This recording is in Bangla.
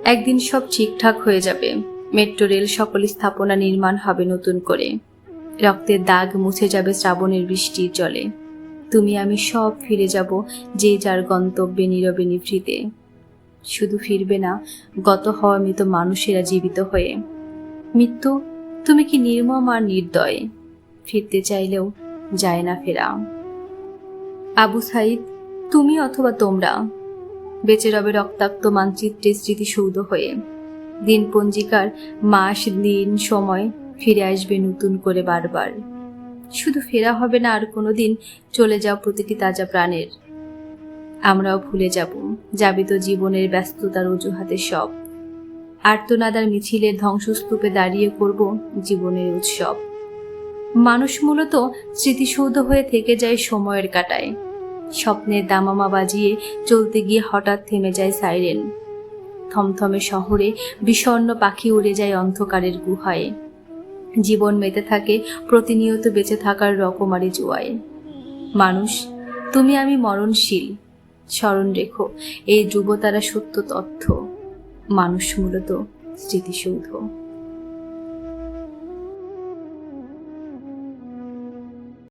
একদিন সব ঠিকঠাক হয়ে যাবে। মেট্রো রেল সকল স্থাপনা নির্মাণ হবে নতুন করে। রক্তের দাগ মুছে যাবে শ্রাবণের বৃষ্টির জলে। তুমি আমি সব ফিরে যাব যে যার গন্তব্যে নীরবে নিভৃতে। শুধু ফিরবে না গত হওয়া মৃত মানুষেরা জীবিত হয়ে। মৃত্যু, তুমি কি নির্মম আর নির্দয়? ফিরতে চাইলেও যায় না ফেরা। আবু সাইদ, তুমি অথবা তোমরা বেঁচে রবে রক্তাক্ত মানচিত্রের স্মৃতিসৌধ হয়ে। দিন পঞ্জিকার মাস, দিন, সময় ফিরে আসবে নতুন করে বারবার। শুধু ফেরা হবে না আর কোনোদিন, চলে যাও প্রতিটি তাজা প্রাণের। আমরাও ভুলে যাবে তো জীবনের ব্যস্ততার অজুহাতে সব। আর্তনাদার মিছিলের ধ্বংসস্তূপে দাঁড়িয়ে করব জীবনের উৎসব। মানুষ মূলত স্মৃতিসৌধ হয়ে থেকে যায় সময়ের কাঁটায়। স্বপ্নের দামামা বাজিয়ে চলতে গিয়ে হঠাৎ থেমে যায় সাইরেন। থমথমে শহরে বিষণ্ণ পাখি উড়ে যায় অন্ধকারের গুহায়। জীবন মেতে থাকে প্রতিনিয়ত বেঁচে থাকার রকমারি জুয়ায়। মানুষ, তুমি আমি মরণশীল। স্মরণ রেখো এই ধ্রুবতারা সত্য তথ্য। মানুষ মূলত স্মৃতিসৌধ।